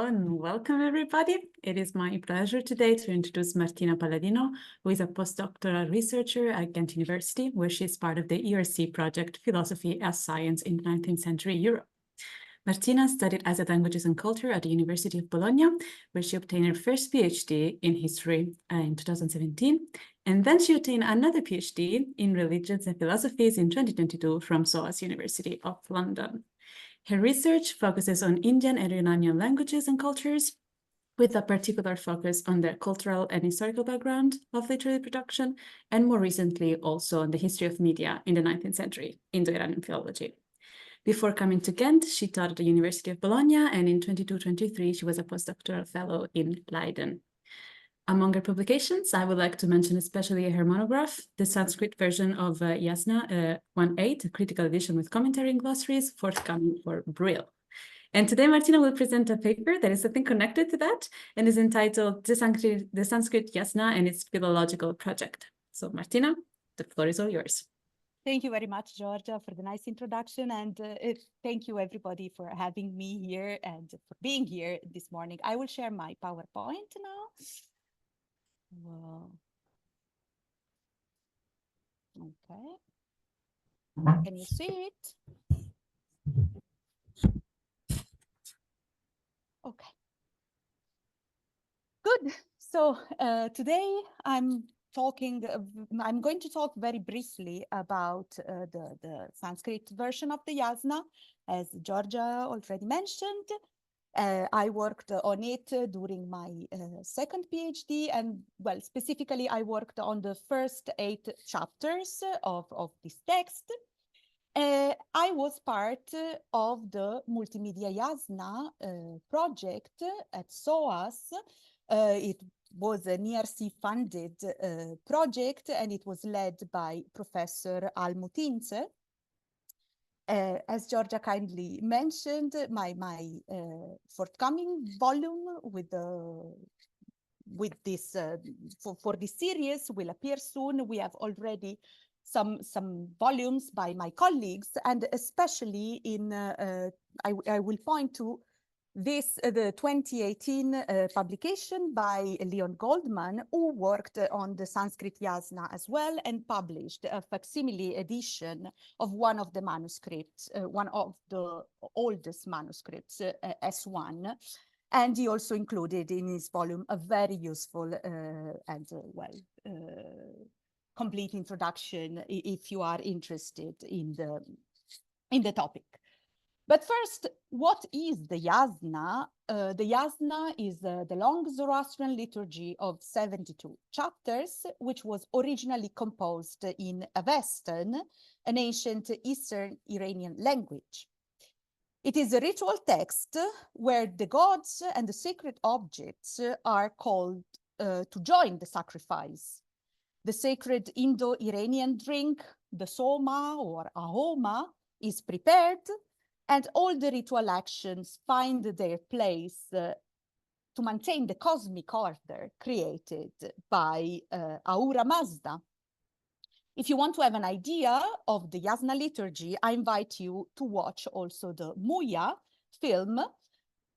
Hello and welcome everybody. It is my pleasure today to introduce Martina Palladino, who is a postdoctoral researcher at Ghent University, where she is part of the ERC project Philosophy as Science in 19th Century Europe. Martina studied Asian languages and culture at the University of Bologna, where she obtained her first PhD in history in 2017. And then she obtained another PhD in religions and philosophies in 2022 from SOAS University of London. Her research focuses on Indian and Iranian languages and cultures, with a particular focus on the cultural and historical background of literary production, and more recently also on the history of media in the 19th century, Indo-Iranian philology. Before coming to Ghent, she taught at the University of Bologna, and in 22-23, she was a postdoctoral fellow in Leiden. Among her publications, I would like to mention especially her monograph, the Sanskrit version of Yasna 1.8, a critical edition with commentary and glossaries, forthcoming for Brill. And today, Martina will present a paper that is something connected to that and is entitled The Sanskrit Yasna and its Philological Project. So Martina, the floor is all yours. Thank you very much, Georgia, for the nice introduction. And thank you, everybody, for having me here and for being here this morning. I will share my PowerPoint now. Wow. Okay. Can you see it? Okay. Good. So today I'm going to talk very briefly about the Sanskrit version of the Yasna, as Georgia already mentioned. I worked on it during my second PhD, and well, specifically, I worked on the first 8 chapters of this text. I was part of the Multimedia Yasna project at SOAS. It was an ERC-funded project, and it was led by Professor Al-Mutince. As Georgia kindly mentioned, my forthcoming volume with this for this series will appear soon. We have already some volumes by my colleagues, and especially in I will point to this the 2018 publication by Leon Goldman, who worked on the Sanskrit Yasna as well and published a facsimile edition of one of the manuscripts, one of the oldest manuscripts, S1. And he also included in his volume a very useful and complete introduction if you are interested in the topic. But first, what is the Yasna? The Yasna is the long Zoroastrian liturgy of 72 chapters, which was originally composed in Avestan, an ancient Eastern Iranian language. It is a ritual text where the gods and the sacred objects are called to join the sacrifice. The sacred Indo-Iranian drink, the soma or ahoma, is prepared, and all the ritual actions find their place to maintain the cosmic order created by Ahura Mazda. If you want to have an idea of the Yasna liturgy, I invite you to watch also the Muya film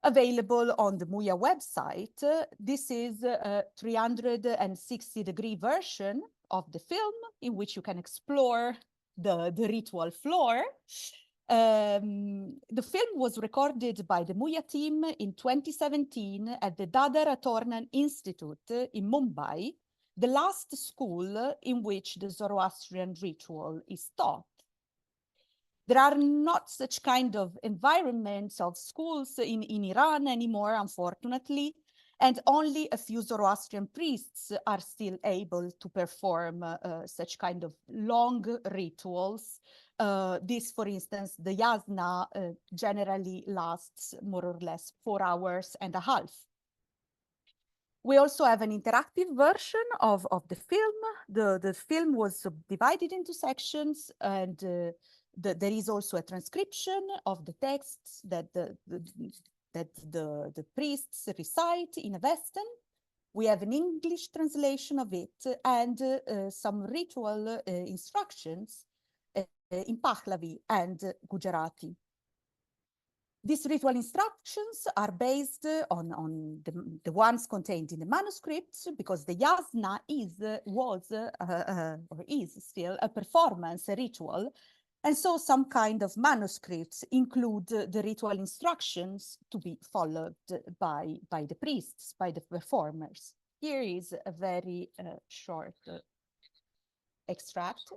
available on the Muya website. This is a 360-degree version of the film in which you can explore the ritual floor. The film was recorded by the Muya team in 2017 at the Dadar Atornan Institute in Mumbai, the last school in which the Zoroastrian ritual is taught. There are not such kind of environments of schools in Iran anymore, unfortunately, and only a few Zoroastrian priests are still able to perform such kind of long rituals. This, for instance, the Yasna generally lasts more or less 4 hours and a half. We also have an interactive version of the film. The film was divided into sections, and there is also a transcription of the texts that the priests recite in Avestan. We have an English translation of it and some ritual instructions in Pahlavi and Gujarati. These ritual instructions are based on the ones contained in the manuscripts, because the yasna was or is still a performance, a ritual. And so some kind of manuscripts include the ritual instructions to be followed by the priests, by the performers. Here is a very short extract.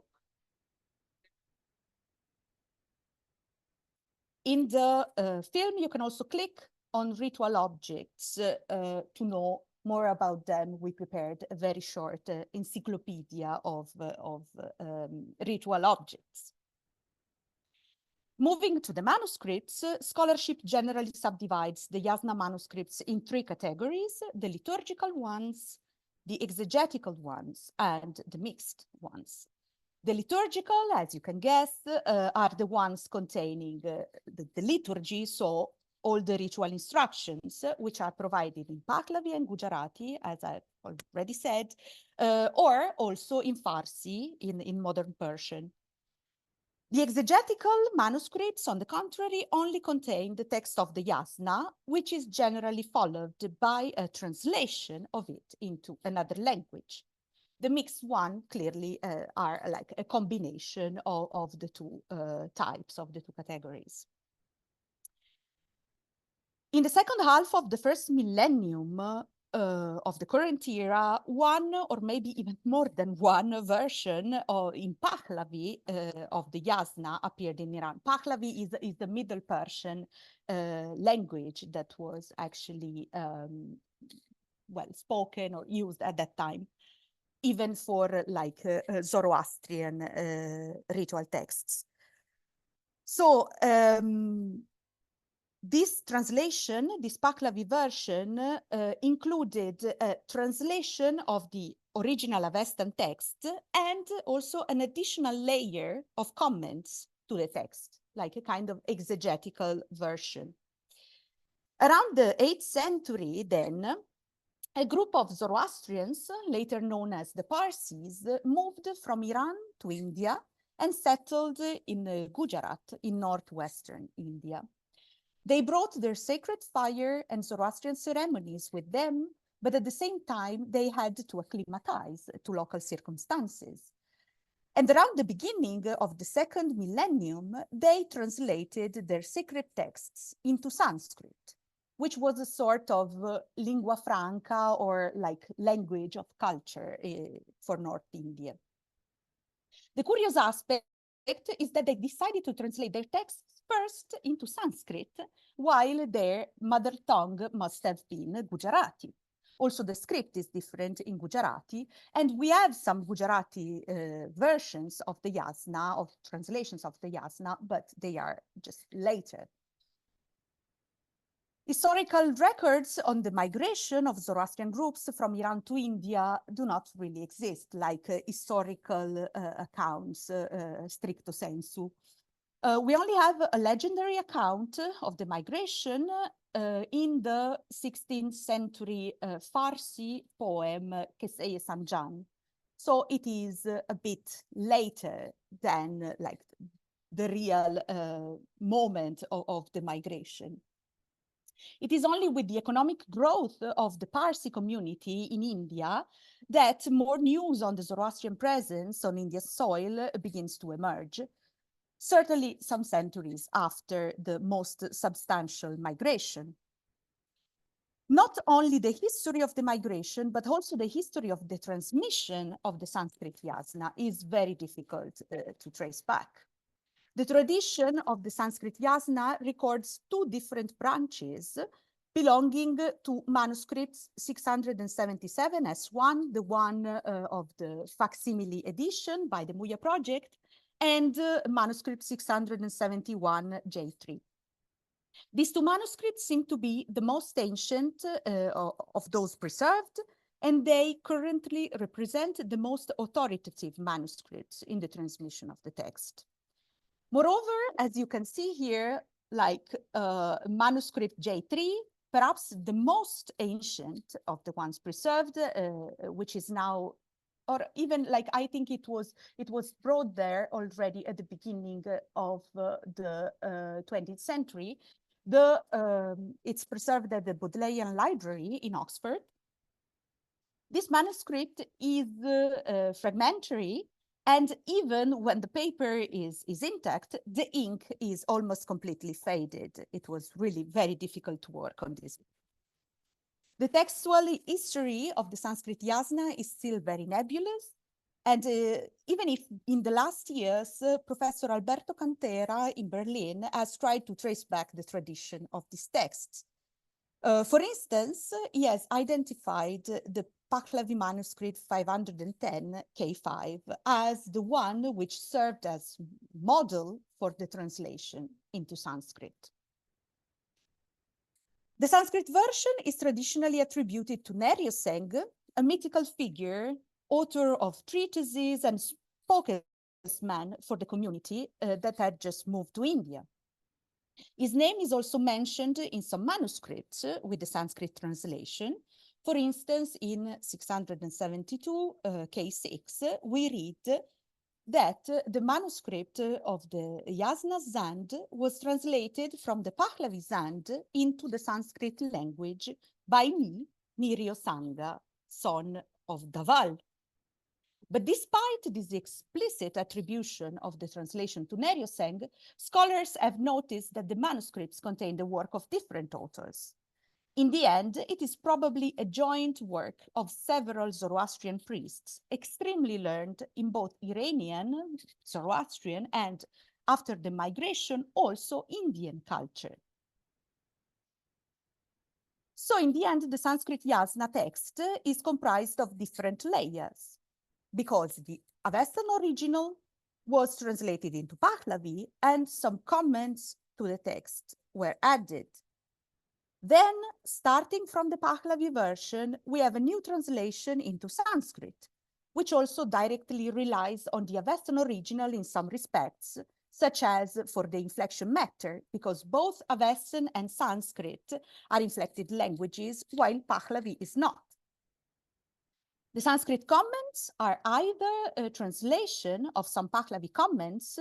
In the film, you can also click on ritual objects to know more about them. We prepared a very short encyclopedia of ritual objects. Moving to the manuscripts, scholarship generally subdivides the Yasna manuscripts in three categories: the liturgical ones, the exegetical ones, and the mixed ones. The liturgical, as you can guess, are the ones containing the liturgy, so all the ritual instructions, which are provided in Pahlavi and Gujarati, as I already said, or also in Farsi, in modern Persian. The exegetical manuscripts, on the contrary, only contain the text of the Yasna, which is generally followed by a translation of it into another language. The mixed one clearly are like a combination of the two types, of the two categories. In the second half of the first millennium of the current era, one or maybe even more than one version in Pahlavi of the Yasna appeared in Iran. Pahlavi is the Middle Persian language that was actually well spoken or used at that time, even for like Zoroastrian ritual texts. So this translation, this Pahlavi version, included a translation of the original Avestan text and also an additional layer of comments to the text, like a kind of exegetical version. Around the 8th century, then, a group of Zoroastrians, later known as the Parsis, moved from Iran to India and settled in Gujarat, in northwestern India. They brought their sacred fire and Zoroastrian ceremonies with them, but at the same time, they had to acclimatize to local circumstances. And around the beginning of the second millennium, they translated their sacred texts into Sanskrit, which was a sort of lingua franca, or like language of culture for North India. The curious aspect is that they decided to translate their texts first into Sanskrit, while their mother tongue must have been Gujarati. Also, the script is different in Gujarati, and we have some Gujarati versions of the Yasna, of translations of the Yasna, but they are just later. Historical records on the migration of Zoroastrian groups from Iran to India do not really exist, like historical accounts, stricto sensu. We only have a legendary account of the migration in the 16th century Farsi poem Keseye Sanjan. So it is a bit later than like the real moment of the migration. It is only with the economic growth of the Parsi community in India that more news on the Zoroastrian presence on Indian soil begins to emerge, certainly some centuries after the most substantial migration. Not only the history of the migration, but also the history of the transmission of the Sanskrit Yasna is very difficult to trace back. The tradition of the Sanskrit Yasna records two different branches belonging to manuscripts 677 S1, the one of the facsimile edition by the Muya project, and manuscript 671 J3. These two manuscripts seem to be the most ancient of those preserved, and they currently represent the most authoritative manuscripts in the transmission of the text. Moreover, as you can see here, like manuscript J3, perhaps the most ancient of the ones preserved, which is now, or even like I think it was brought there already at the beginning of the 20th century, It's preserved at the Bodleian Library in Oxford. This manuscript is fragmentary, and even when the paper is intact, the ink is almost completely faded. It was really very difficult to work on this. The textual history of the Sanskrit Yasna is still very nebulous. And even if in the last years, Professor Alberto Cantera in Berlin has tried to trace back the tradition of this text. For instance, he has identified the Pahlavi manuscript 510 K5 as the one which served as model for the translation into Sanskrit. The Sanskrit version is traditionally attributed to Neryoseng, a mythical figure, author of treatises and spokesman for the community that had just moved to India. His name is also mentioned in some manuscripts with the Sanskrit translation. For instance, in 672 K6, we read that the manuscript of the Yasna Zand was translated from the Pahlavi Zand into the Sanskrit language by me, Niryosanga, son of Daval. But despite this explicit attribution of the translation to Neryoseng, scholars have noticed that the manuscripts contain the work of different authors. In the end, it is probably a joint work of several Zoroastrian priests, extremely learned in both Iranian, Zoroastrian, and after the migration, also Indian culture. So in the end, the Sanskrit Yasna text is comprised of different layers, because the Avestan original was translated into Pahlavi and some comments to the text were added. Then, starting from the Pahlavi version, we have a new translation into Sanskrit, which also directly relies on the Avestan original in some respects, such as for the inflection matter, because both Avestan and Sanskrit are inflected languages, while Pahlavi is not. The Sanskrit comments are either a translation of some Pahlavi comments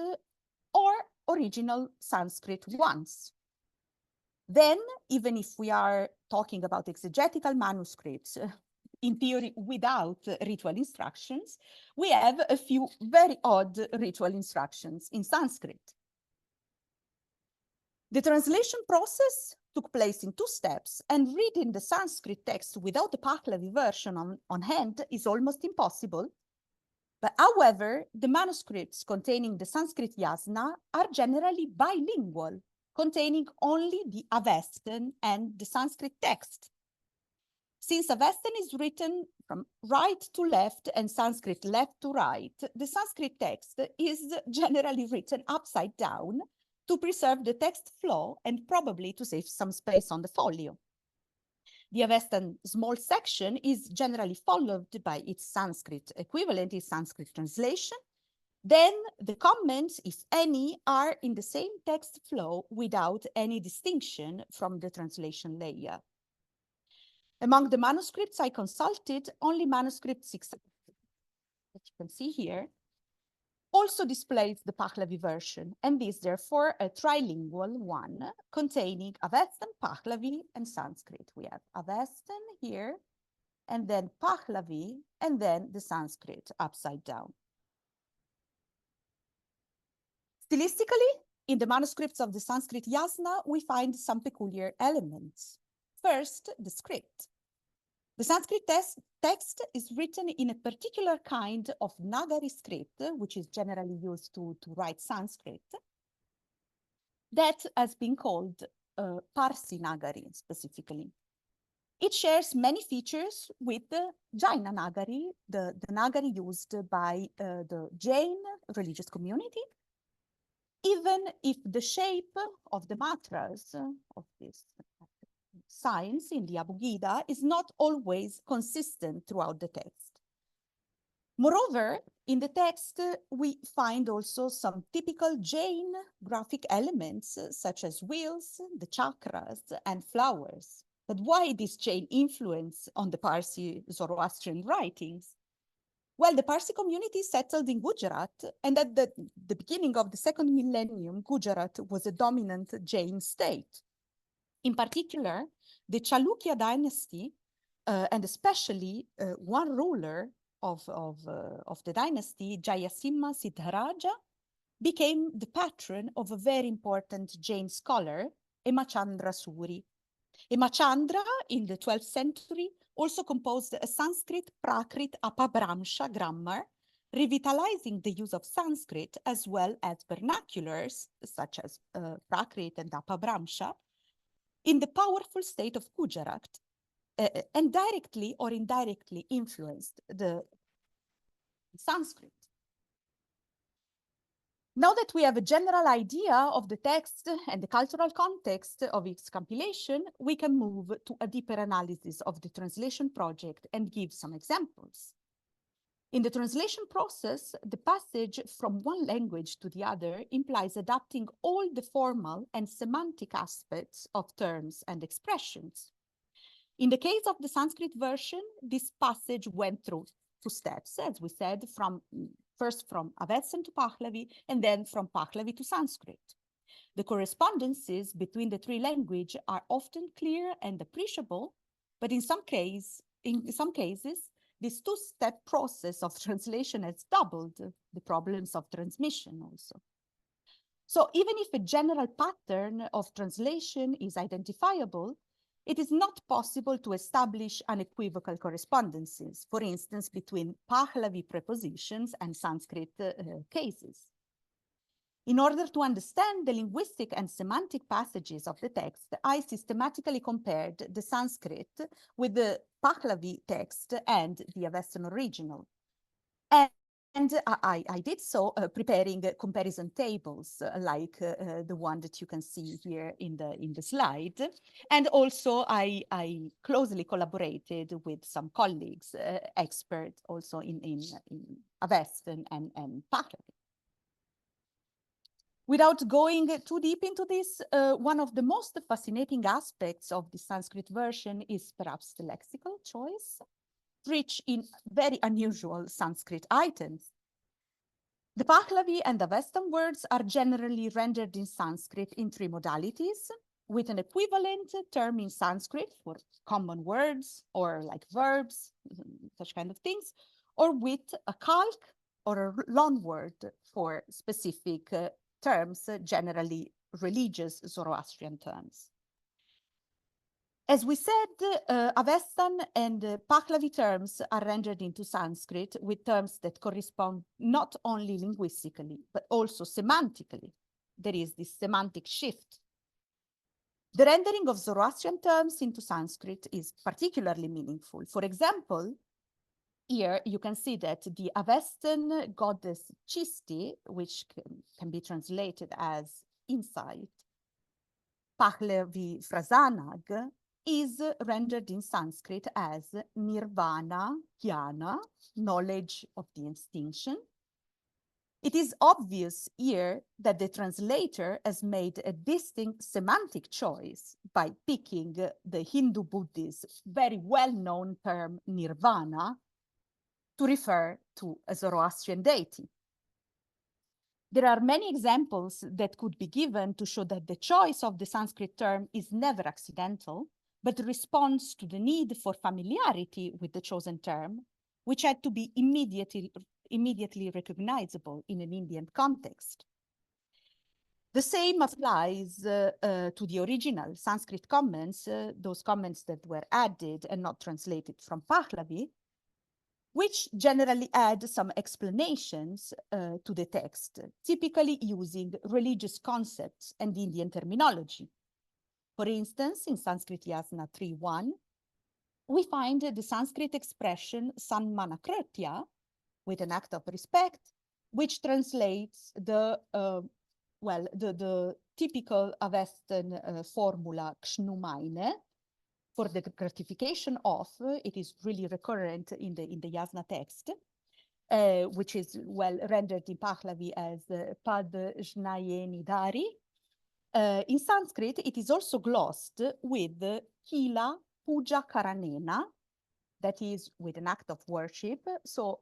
or original Sanskrit ones. Then, even if we are talking about exegetical manuscripts, in theory without ritual instructions, we have a few very odd ritual instructions in Sanskrit. The translation process took place in two steps, and reading the Sanskrit text without the Pahlavi version on hand is almost impossible. But however, the manuscripts containing the Sanskrit Yasna are generally bilingual, containing only the Avestan and the Sanskrit text. Since Avestan is written from right to left and Sanskrit left to right, the Sanskrit text is generally written upside down to preserve the text flow and probably to save some space on the folio. The Avestan small section is generally followed by its Sanskrit equivalent, its Sanskrit translation. Then the comments, if any, are in the same text flow without any distinction from the translation layer. Among the manuscripts I consulted, only manuscript 6, that you can see here, also displays the Pahlavi version, and is therefore a trilingual one containing Avestan, Pahlavi, and Sanskrit. We have Avestan here, and then Pahlavi, and then the Sanskrit upside down. Stylistically, in the manuscripts of the Sanskrit Yasna, we find some peculiar elements. First, the script. The Sanskrit text is written in a particular kind of Nagari script, which is generally used to write Sanskrit, that has been called Parsi Nagari specifically. It shares many features with the Jaina Nagari, the Nagari used by the Jain religious community, even if the shape of the matras of this signs in the Abugida is not always consistent throughout the text. Moreover, in the text, we find also some typical Jain graphic elements, such as wheels, the chakras, and flowers. But why this Jain influence on the Parsi Zoroastrian writings? Well, the Parsi community settled in Gujarat, and at the beginning of the second millennium, Gujarat was a dominant Jain state. In particular, the Chalukya dynasty, and especially one ruler of the dynasty, Jayasimha Siddharaja, became the patron of a very important Jain scholar, Hemachandra Suri. Hemachandra, in the 12th century, also composed a Sanskrit Prakrit Apabhramsha grammar, revitalizing the use of Sanskrit as well as vernaculars, such as Prakrit and Apabhramsha, in the powerful state of Gujarat, and directly or indirectly influenced the Sanskrit. Now that we have a general idea of the text and the cultural context of its compilation, we can move to a deeper analysis of the translation project and give some examples. In the translation process, the passage from one language to the other implies adapting all the formal and semantic aspects of terms and expressions. In the case of the Sanskrit version, this passage went through 2 steps, as we said, first from Avestan to Pahlavi, and then from Pahlavi to Sanskrit. The correspondences between the 3 languages are often clear and appreciable, but in some cases, this 2-step process of translation has doubled the problems of transmission also. So even if a general pattern of translation is identifiable, it is not possible to establish unequivocal correspondences, for instance, between Pahlavi prepositions and Sanskrit cases. In order to understand the linguistic and semantic passages of the text, I systematically compared the Sanskrit with the Pahlavi text and the Avestan original. And I did so preparing comparison tables like the one that you can see here in the slide. And also I closely collaborated with some colleagues, experts also in Avestan and Pahlavi. Without going too deep into this, one of the most fascinating aspects of the Sanskrit version is perhaps the lexical choice, rich in very unusual Sanskrit items. The Pahlavi and Avestan words are generally rendered in Sanskrit in 3 modalities, with an equivalent term in Sanskrit for common words or like verbs, such kind of things, or with a calque or a loan word for specific terms, generally religious Zoroastrian terms. As we said, Avestan and Pahlavi terms are rendered into Sanskrit with terms that correspond not only linguistically, but also semantically. There is this semantic shift. The rendering of Zoroastrian terms into Sanskrit is particularly meaningful. For example, here you can see that the Avestan goddess Chisti, which can be translated as insight, Pahlavi Frasanag, is rendered in Sanskrit as nirvana, jnana, knowledge of the extinction. It is obvious here that the translator has made a distinct semantic choice by picking the Hindu-Buddhist very well-known term nirvana to refer to a Zoroastrian deity. There are many examples that could be given to show that the choice of the Sanskrit term is never accidental, but responds to the need for familiarity with the chosen term, which had to be immediately recognizable in an Indian context. The same applies to the original Sanskrit comments, those comments that were added and not translated from Pahlavi, which generally add some explanations to the text, typically using religious concepts and Indian terminology. For instance, in Sanskrit Yasna 3.1, we find the Sanskrit expression sanmanakritya, with an act of respect, which translates the typical Avestan formula kshnumaine, for the gratification of. It is really recurrent in the Yasna text, which is rendered in Pahlavi as pad jnayeni dari. In Sanskrit, it is also glossed with kila puja karanena, that is with an act of worship. So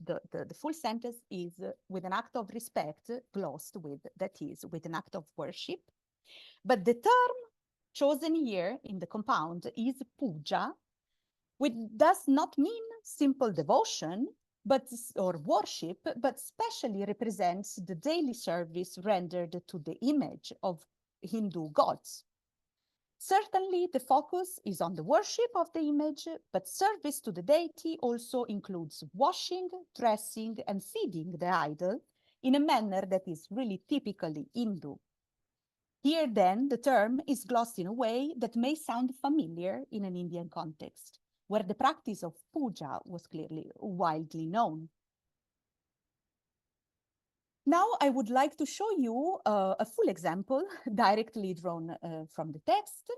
the full sentence is with an act of respect, glossed with, that is with an act of worship. But the term chosen here in the compound is puja, which does not mean simple devotion, or worship, but specially represents the daily service rendered to the image of Hindu gods. Certainly, the focus is on the worship of the image, but service to the deity also includes washing, dressing, and feeding the idol in a manner that is really typically Hindu. Here, then, the term is glossed in a way that may sound familiar in an Indian context, where the practice of puja was clearly widely known. Now, I would like to show you a full example directly drawn from the text.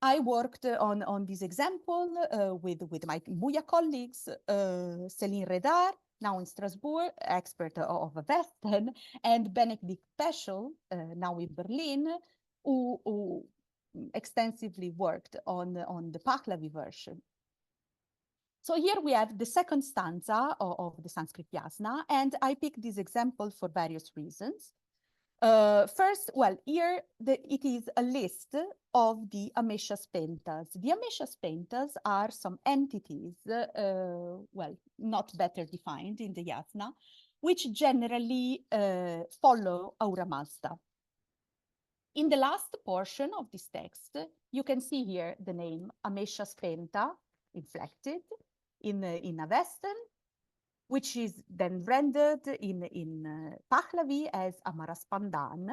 I worked on this example with my Muya colleagues, Céline Redard, now in Strasbourg, expert of Avestan, and Benedict Peschel, now in Berlin, who extensively worked on the Pahlavi version. So here we have the second stanza of the Sanskrit Yasna, and I picked this example for various reasons. First, well, here it is a list of the Ameshas pentas. The Ameshas pentas are some entities, well, not better defined in the Yasna, which generally follow Aura Mazda. In the last portion of this text, you can see here the name Ameshas penta inflected in Avestan, which is then rendered in Pahlavi as Amaraspandan.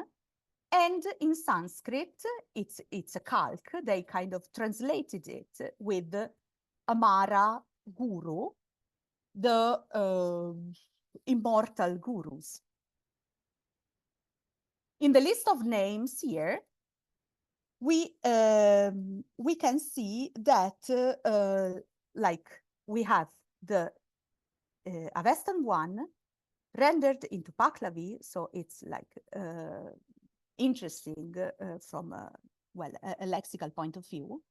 And in Sanskrit, it's a calque. They kind of translated it with Amara Guru, the immortal gurus. In the list of names here, we can see that like we have the Avestan one rendered into Pahlavi, so it's like interesting from well, a lexical point of view.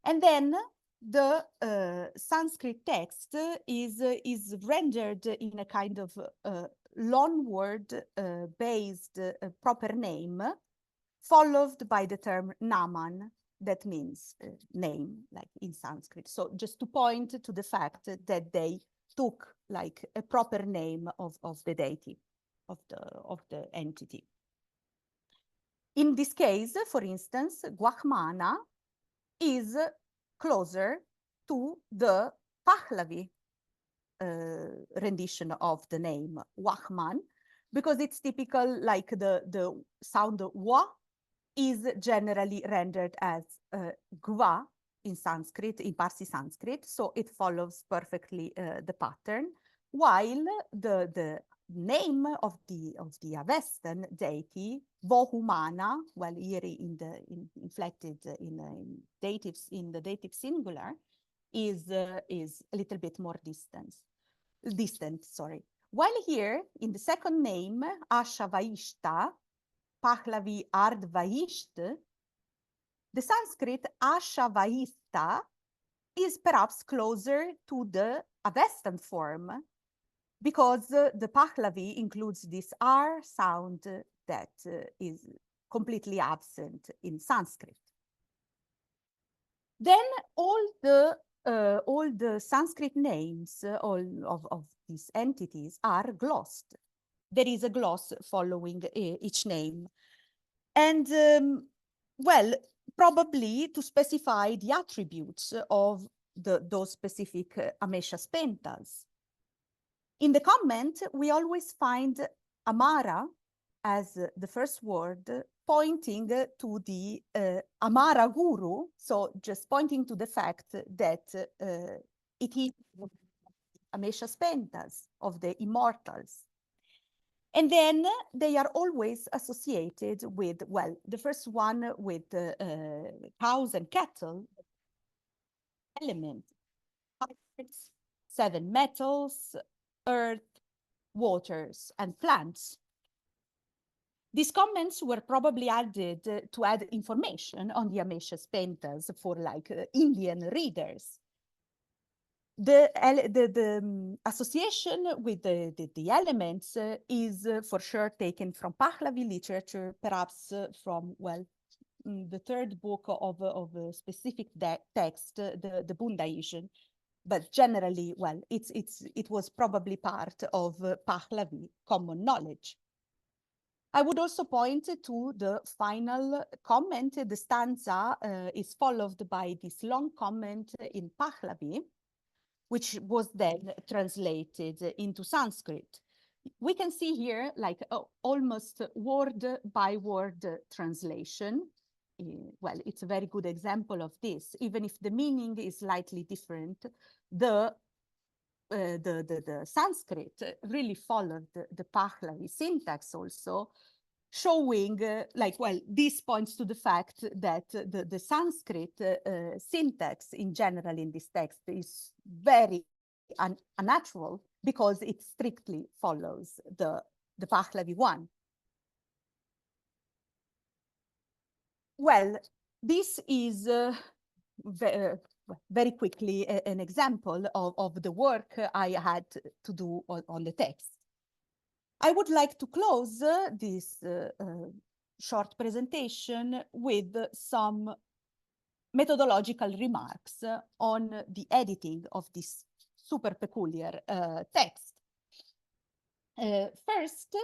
And then the Sanskrit text is rendered in a kind of loanword based proper name, followed by the term Naman, that means name, like in Sanskrit. So just to point to the fact that they took like a proper name of the deity, of the entity. In this case, for instance, Guahmana is closer to the Pahlavi rendition of the name Wahman, because it's typical, like the sound wa is generally rendered as gva in Sanskrit, in Parsi Sanskrit, so it follows perfectly the pattern, while the name of the Avestan deity, Vohumana, well, here inflected in the dative singular, is a little bit more distant, sorry. While here, in the second name, Ashavaishta, Pahlavi Ardvaisht, the Sanskrit Ashavaista is perhaps closer to the Avestan form, because the Pahlavi includes this R sound that is completely absent in Sanskrit. Then all the Sanskrit names of these entities are glossed. There is a gloss following each name. And well, probably to specify the attributes of those specific Ameshas pentas. In the comment, we always find Amara as the first word, pointing to the Amara Guru, so just pointing to the fact that it is Ameshas pentas of the immortals. And then they are always associated with, well, the first one with cows and cattle, element, 7 metals, earth, waters, and plants. These comments were probably added to add information on the Ameshas pentas for like Indian readers. The association with the elements is for sure taken from Pahlavi literature, perhaps from, well, the third book of a specific text, the Bundaisian. But generally, well, it was probably part of Pahlavi common knowledge. I would also point to the final comment. The stanza is followed by this long comment in Pahlavi, which was then translated into Sanskrit. We can see here like almost word by word translation. Well, it's a very good example of this. Even if the meaning is slightly different, the Sanskrit really followed the Pahlavi syntax also, showing like, well, this points to the fact that the Sanskrit syntax in general in this text is very unnatural because it strictly follows the Pahlavi one. Well, this is very quickly an example of the work I had to do on the text. I would like to close this short presentation with some methodological remarks on the editing of this super peculiar text. First,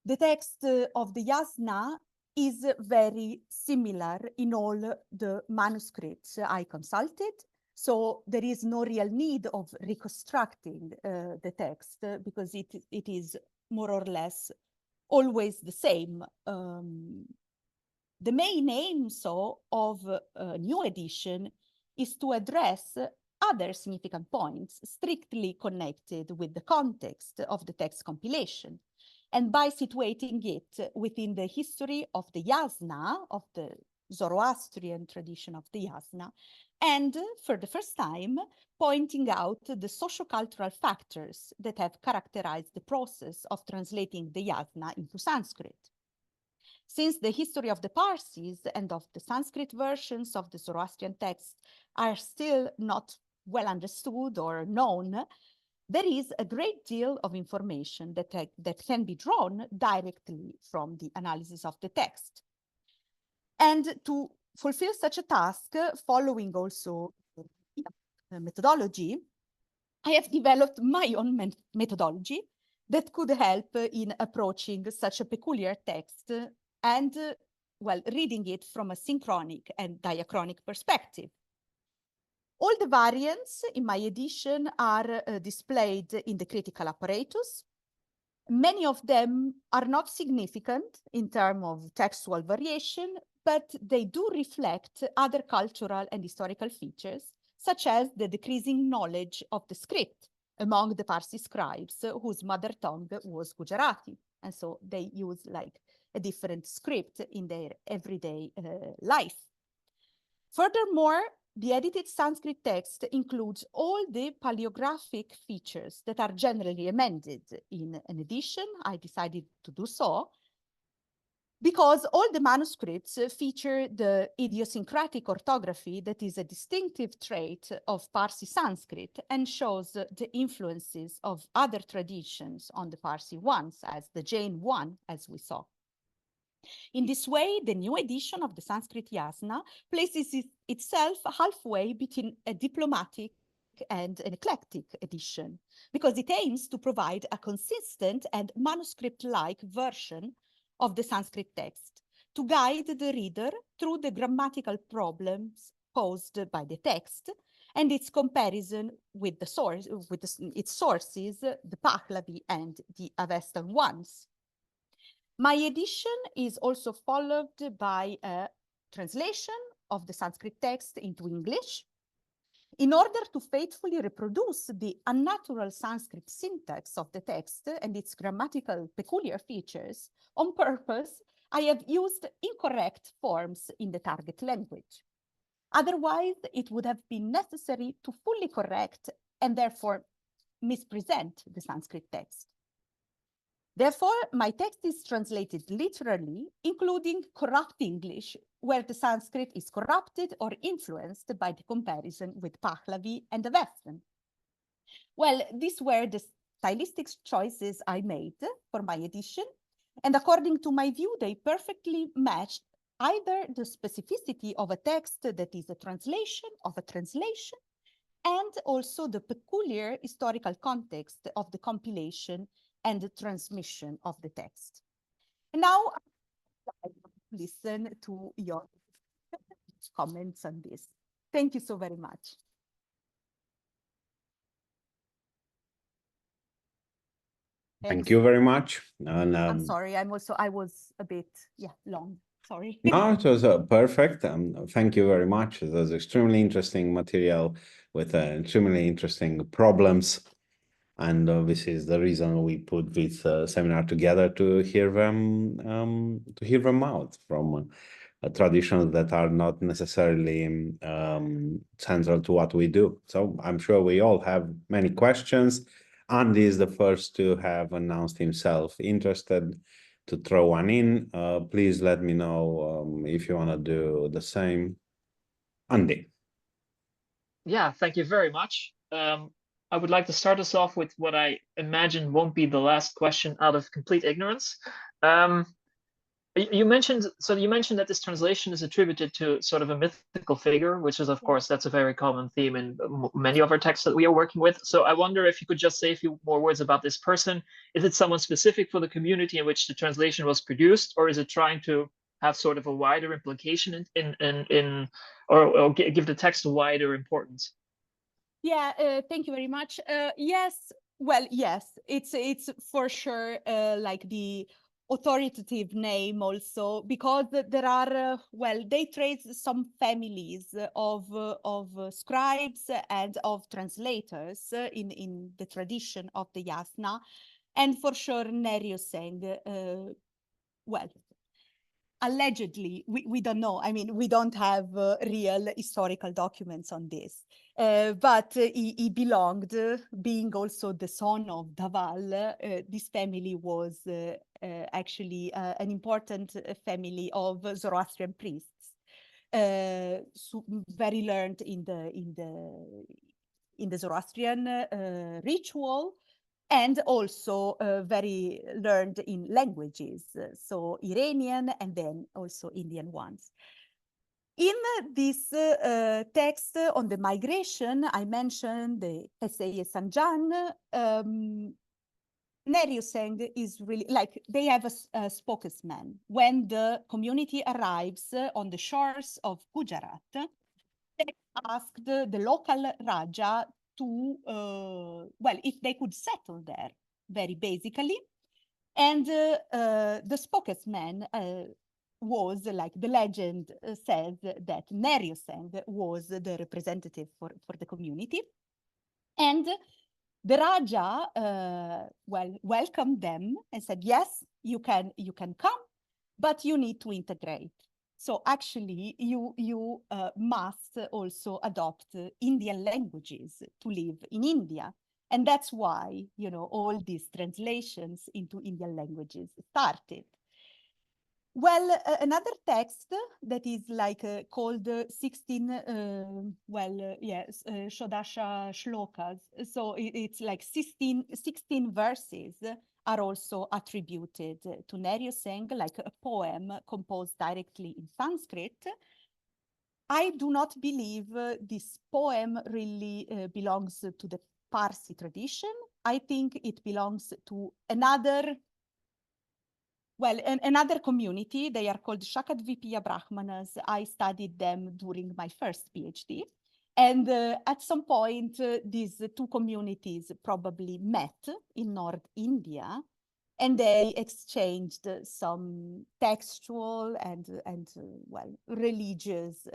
the text of the Yasna is very similar in all the manuscripts I consulted. So there is no real need of reconstructing the text because it is more or less always the same. The main aim, so, of a new edition is to address other significant points strictly connected with the context of the text compilation, and by situating it within the history of the Yasna, of the Zoroastrian tradition of the Yasna, and for the first time, pointing out the socio-cultural factors that have characterized the process of translating the Yasna into Sanskrit. Since the history of the Parsis and of the Sanskrit versions of the Zoroastrian texts are still not well understood or known, there is a great deal of information that can be drawn directly from the analysis of the text. And to fulfill such a task, following also methodology, I have developed my own methodology that could help in approaching such a peculiar text and, well, reading it from a synchronic and diachronic perspective. All the variants in my edition are displayed in the critical apparatus. Many of them are not significant in terms of textual variation, but they do reflect other cultural and historical features, such as the decreasing knowledge of the script among the Parsi scribes whose mother tongue was Gujarati. And so they use like a different script in their everyday life. Furthermore, the edited Sanskrit text includes all the paleographic features that are generally amended. In an edition, I decided to do so because all the manuscripts feature the idiosyncratic orthography that is a distinctive trait of Parsi Sanskrit and shows the influences of other traditions on the Parsi ones, as the Jain one, as we saw. In this way, the new edition of the Sanskrit Yasna places itself halfway between a diplomatic and an eclectic edition, because it aims to provide a consistent and manuscript-like version of the Sanskrit text to guide the reader through the grammatical problems posed by the text and its comparison with the source, with its sources, the Pahlavi and the Avestan ones. My edition is also followed by a translation of the Sanskrit text into English. In order to faithfully reproduce the unnatural Sanskrit syntax of the text and its grammatical peculiar features, on purpose, I have used incorrect forms in the target language. Otherwise, it would have been necessary to fully correct and therefore mispresent the Sanskrit text. Therefore, my text is translated literally, including corrupt English, where the Sanskrit is corrupted or influenced by the comparison with Pahlavi and Avestan. Well, these were the stylistic choices I made for my edition, and according to my view, they perfectly matched either the specificity of a text that is a translation of a translation, and also the peculiar historical context of the compilation and the transmission of the text. And now, I listen to your comments on this. Thank you so very much. Thank you very much. And, I'm sorry, I was a bit, long. Sorry. No, it was perfect. Thank you very much. It was extremely interesting material with extremely interesting problems. And this is the reason we put this seminar together, to hear them out from traditions that are not necessarily central to what we do. So I'm sure we all have many questions. Andy is the first to have announced himself interested to throw one in. Please let me know if you want to do the same. Andy. Yeah, thank you very much. I would like to start us off with what I imagine won't be the last question out of complete ignorance. You mentioned that this translation is attributed to sort of a mythical figure, which is, of course, that's a very common theme in many of our texts that we are working with. So I wonder if you could just say a few more words about this person. Is it someone specific for the community in which the translation was produced, or is it trying to have sort of a wider implication or give the text a wider importance? Yeah, thank you very much. Yes, well, yes, it's for sure like the authoritative name also, because there are, well, they trace some families of scribes and of translators in the tradition of the Yasna, and for sure Nerioseng, well, allegedly, we don't know. I mean, we don't have real historical documents on this. But he belonged, being also the son of Daval, this family was actually an important family of Zoroastrian priests, so very learned in the Zoroastrian ritual, and also very learned in languages, so Iranian and then also Indian ones. In this text on the migration, I mentioned the Essay Sanjan. Nerioseng is really like, they have a spokesman. When the community arrives on the shores of Gujarat, they asked the local Raja to, well, if they could settle there, very basically. And the spokesman was, like the legend says, that Nerioseng was the representative for the community. And the Raja, well, welcomed them and said, yes, you can come, but you need to integrate. So actually, you must also adopt Indian languages to live in India. And that's why, you know, all these translations into Indian languages started. Well, another text that is like called 16, Shodasha Shlokas. So it's like 16 verses are also attributed to Nerioseng, like a poem composed directly in Sanskrit. I do not believe this poem really belongs to the Parsi tradition. I think it belongs to another, well, another community. They are called Shakadvipiya Brahmanas. I studied them during my first PhD. And at some point, these two communities probably met in North India, and they exchanged some textual and well, religious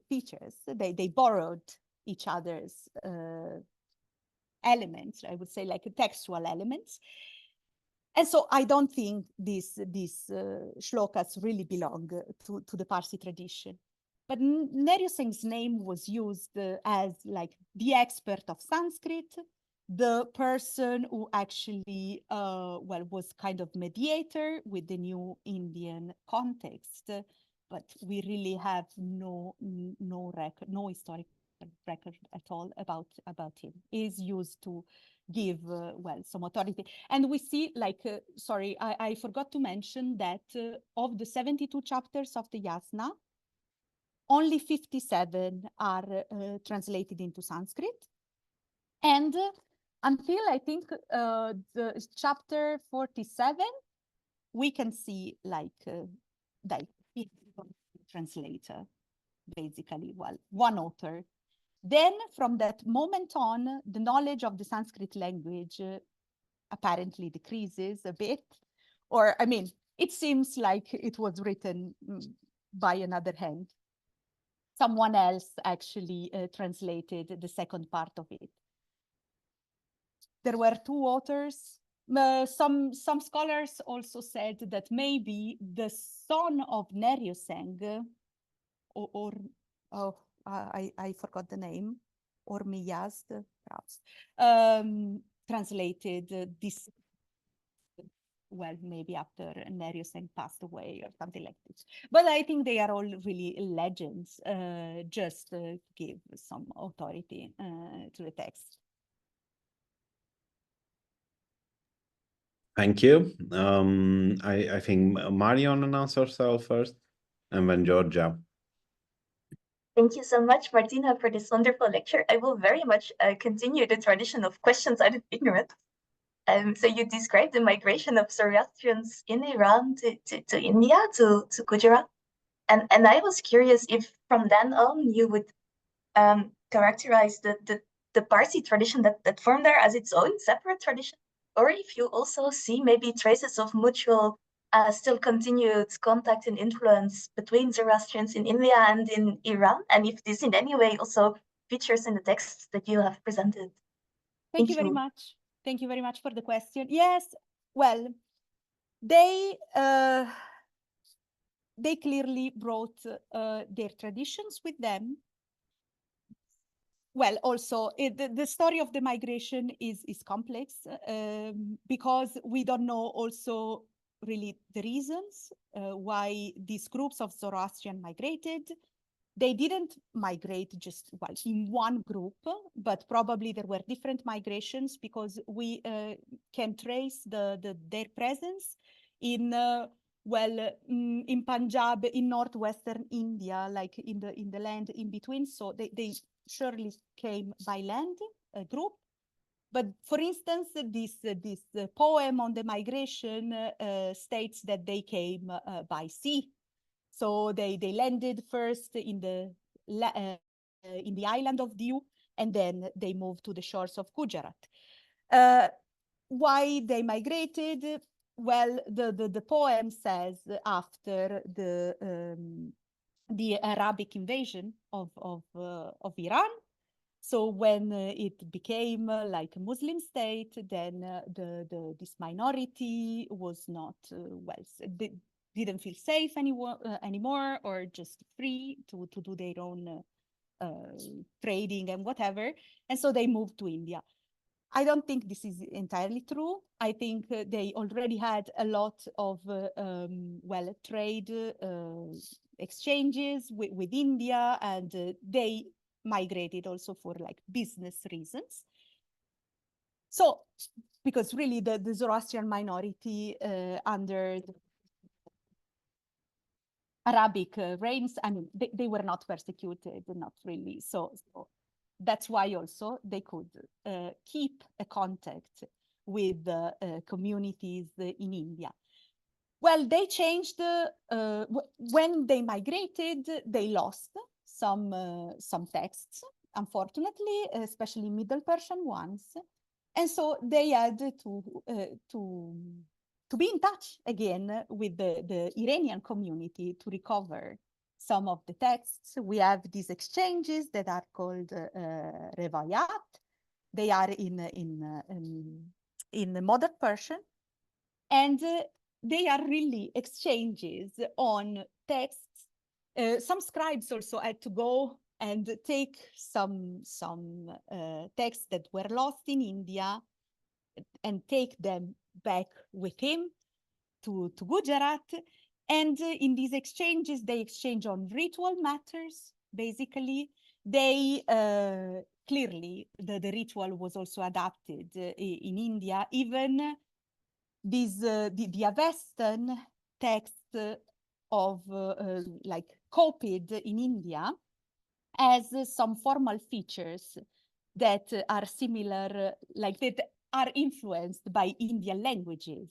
features. They borrowed each other's elements, I would say, like textual elements. And so I don't think these shlokas really belong to the Parsi tradition. But Nerioseng's name was used as like the expert of Sanskrit, the person who actually, well, was kind of mediator with the new Indian context. But we really have no historical record at all about him. He is used to give, well, some authority. And we see, like, sorry, I forgot to mention that of the 72 chapters of the Yasna, only 57 are translated into Sanskrit. And until I think the chapter 47, we can see like translator, basically, well, one author. Then from that moment on, the knowledge of the Sanskrit language apparently decreases a bit, or I mean, it seems like it was written by another hand. Someone else actually translated the second part of it. There were two authors. Some scholars also said that maybe the son of Neryoseng, I forgot the name, or Miyazd, perhaps, translated this, well, maybe after Neryoseng passed away or something like this. But I think they are all really legends, just give some authority to the text. Thank you. I think Marion announced herself first, and then Georgia. Thank you so much, Martina, for this wonderful lecture. I will very much continue the tradition of questions out of ignorance. So you described the migration of Zoroastrians in Iran to India, to Gujarat. And I was curious if from then on you would characterize the Parsi tradition that formed there as its own separate tradition, or if you also see maybe traces of mutual still continued contact and influence between Zoroastrians in India and in Iran, and if this in any way also features in the texts that you have presented. Thank you very much. Thank you very much for the question. Yes, well, they clearly brought their traditions with them. Well, also, the story of the migration is complex because we don't know also really the reasons why these groups of Zoroastrian migrated. They didn't migrate just, well, in one group, but probably there were different migrations because we can trace their presence in, in Punjab, in northwestern India, like in the land in between. So they surely came by land, a group. But for instance, this poem on the migration states that they came by sea. So they landed first in the island of Diu, and then they moved to the shores of Gujarat. Why they migrated? Well, the poem says after the Arabic invasion of Iran. So when it became like a Muslim state, then this minority was not didn't feel safe anymore, or just free to do their own trading and whatever. And so they moved to India. I don't think this is entirely true. I think they already had a lot of, trade exchanges with India, and they migrated also for like business reasons. So, because really the Zoroastrian minority under the Arabic reigns, I mean, they were not persecuted, not really. So that's why also they could keep a contact with the communities in India. Well, they changed, when they migrated, they lost some texts, unfortunately, especially Middle Persian ones. And so they had to be in touch again with the Iranian community to recover some of the texts. We have these exchanges that are called revayat. They are in modern Persian, and they are really exchanges on texts. Some scribes also had to go and take some texts that were lost in India and take them back with him to Gujarat. And in these exchanges, they exchange on ritual matters, basically. they clearly, the ritual was also adapted in India. Even these, the Avestan text of like copied in India has some formal features that are similar, like that are influenced by Indian languages.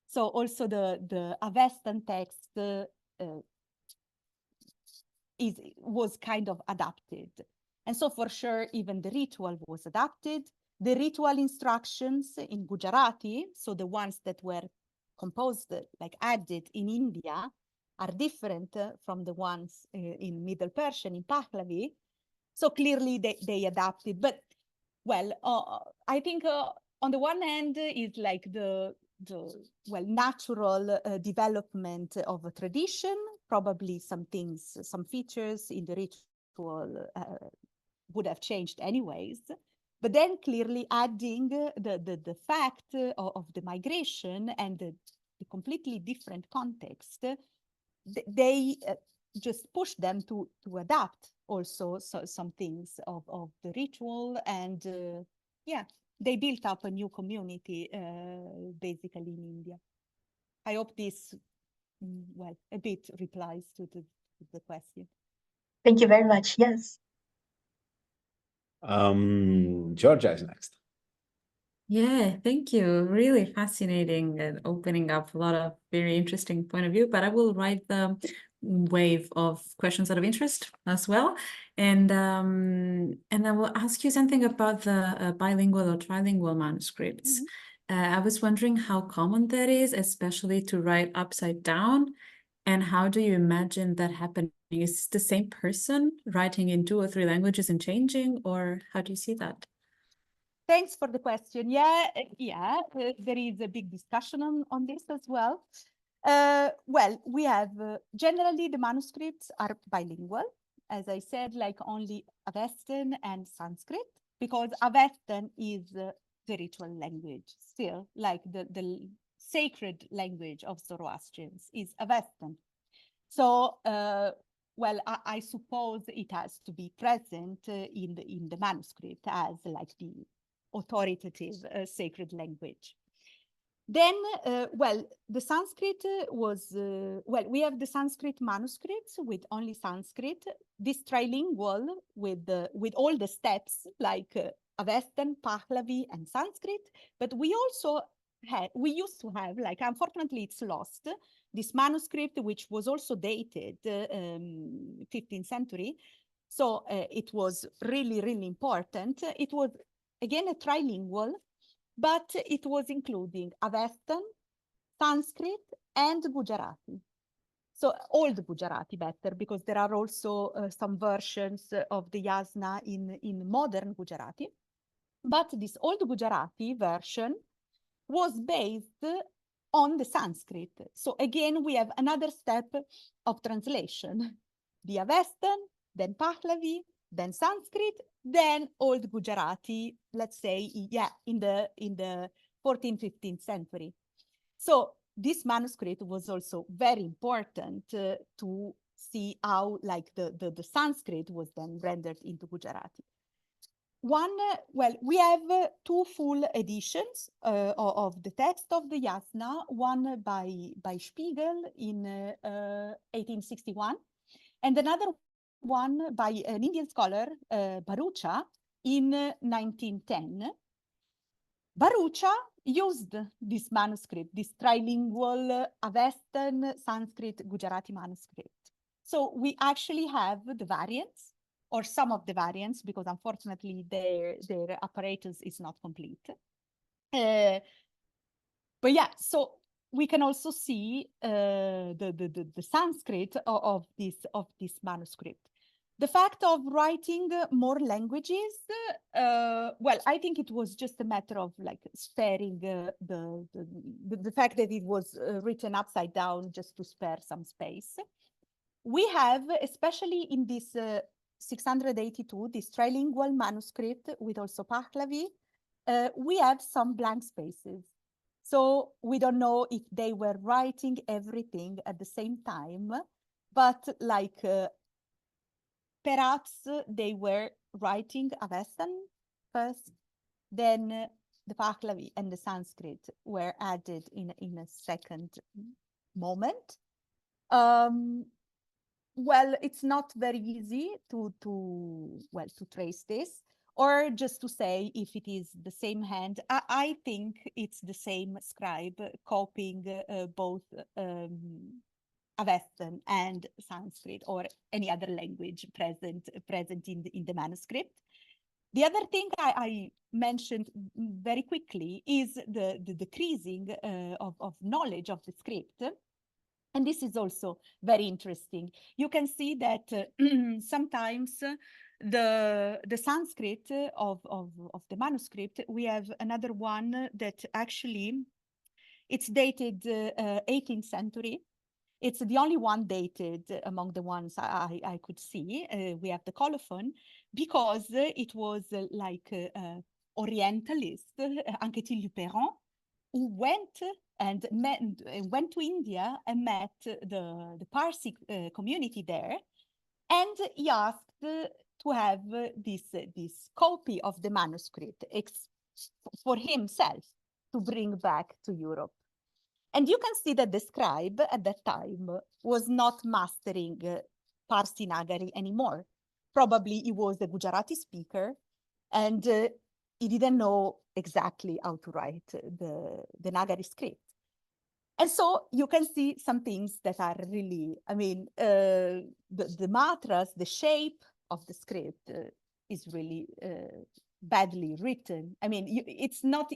So also the Avestan text was kind of adapted. And so for sure, even the ritual was adapted. The ritual instructions in Gujarati, so the ones that were composed, like added in India, are different from the ones in Middle Persian, in Pahlavi. So clearly they adapted. But well, I think on the one hand is like the natural development of a tradition. Probably some things, some features in the ritual would have changed anyways. But then clearly adding the fact of the migration and the completely different context, they just push them to adapt also some things of the ritual. And yeah, they built up a new community basically in India. I hope this, well, a bit replies to the question. Thank you very much. Yes. Georgia is next. Yeah, thank you. Really fascinating and opening up a lot of very interesting point of view. But I will write the wave of questions out of interest as well, and I will ask you something about the bilingual or trilingual manuscripts. I was wondering how common that is, especially to write upside down, and how do you imagine that happening? Is it the same person writing in 2 or 3 languages and changing, or how do you see that? Thanks for the question. Yeah, there is a big discussion on this as well. Well, we have generally the manuscripts are bilingual, as I said, like only Avestan and Sanskrit, because Avestan is the ritual language still, like the sacred language of Zoroastrians is Avestan. So, well, I suppose it has to be present in the manuscript as like the authoritative sacred language. Then, well, the Sanskrit was, well, we have the Sanskrit manuscripts with only Sanskrit, this trilingual with all the steps like Avestan, Pahlavi, and Sanskrit. But we also we used to have, like, unfortunately it's lost, this manuscript, which was also dated 15th century. So it was really, really important. It was, again, a trilingual, but it was including Avestan, Sanskrit, and Gujarati. So old Gujarati better, because there are also some versions of the Yasna in modern Gujarati. But this old Gujarati version was based on the Sanskrit. So again, we have another step of translation. The Avestan, then Pahlavi, then Sanskrit, then Old Gujarati, let's say, yeah, in the 14th, 15th century. So this manuscript was also very important to see how, like, the Sanskrit was then rendered into Gujarati. One, well, we have 2 full editions of the text of the Yasna, one by Spiegel in 1861, and another one by an Indian scholar, Bharucha, in 1910. Bharucha used this manuscript, this trilingual Avestan, Sanskrit, Gujarati manuscript. So we actually have the variants, or some of the variants, because unfortunately their apparatus is not complete. But yeah, so we can also see the Sanskrit of this manuscript. The fact of writing more languages, well, I think it was just a matter of, like, sparing the fact that it was written upside down, just to spare some space. We have, especially in this 682, this trilingual manuscript with also Pahlavi, we have some blank spaces. So we don't know if they were writing everything at the same time, but like perhaps they were writing Avestan first, then the Pahlavi and the Sanskrit were added in a second moment. Well, it's not very easy to trace this, or just to say if it is the same hand. I think it's the same scribe copying both Avestan and Sanskrit, or any other language present in the manuscript. The other thing I mentioned very quickly is the decreasing of knowledge of the script. And this is also very interesting. You can see that sometimes the Sanskrit of the manuscript, we have another one that actually it's dated 18th century. It's the only one dated among the ones I could see. We have the colophon, because it was like Orientalist, Anquetil du Perron, who went to India and met the Parsi community there, and he asked to have this copy of the manuscript for himself to bring back to Europe. And you can see that the scribe at that time was not mastering Parsi Nagari anymore. Probably he was a Gujarati speaker, and he didn't know exactly how to write the Nagari script. And so you can see some things that are really, I mean, the matras, the shape of the script is really badly written. I mean, it's not,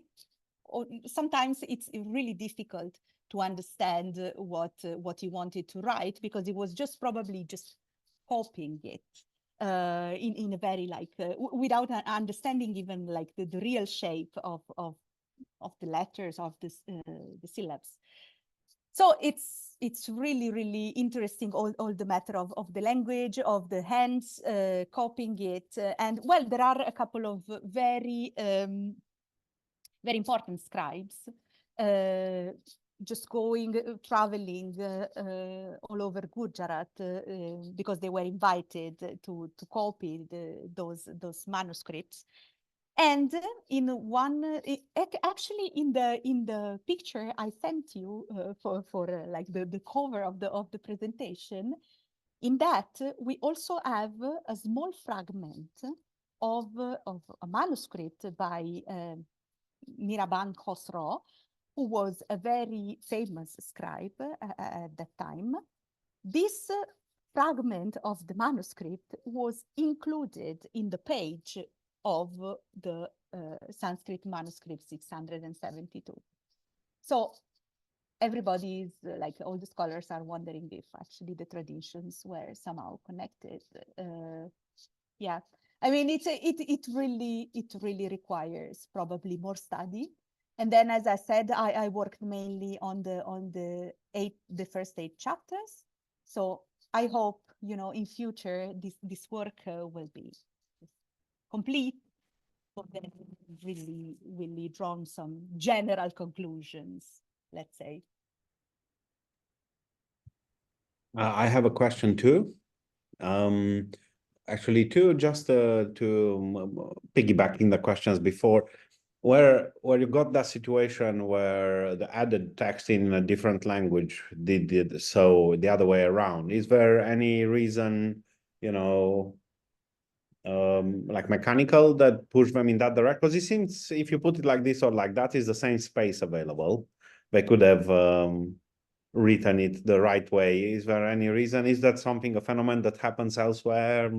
sometimes it's really difficult to understand what he wanted to write, because he was just probably just copying it in a very without understanding even like the real shape of the letters, of the syllabs. So it's really interesting, all the matter of the language, of the hands copying it. And well, there are a couple of very important scribes just traveling all over Gujarat because they were invited to copy those manuscripts. And in one, actually in the picture I sent you for like the cover of the presentation, in that we also have a small fragment of a manuscript by Miraban Khosrow, who was a very famous scribe at that time. This fragment of the manuscript was included in the page of the Sanskrit manuscript 672. So everybody is like, all the scholars are wondering if actually the traditions were somehow connected. Yeah, I mean, it really requires probably more study. And then, as I said, I worked mainly on the first 8 chapters. So I hope, you know, in future this work will be complete, but then really drawn some general conclusions, let's say. I have a question too. Actually, too, just to piggybacking the questions before, where you got that situation where the added text in a different language did so the other way around. Is there any reason, you know, like mechanical, that push them in that direction? Because it seems if you put it like this or like that, is the same space available. They could have written it the right way. Is there any reason? Is that something, a phenomenon that happens elsewhere?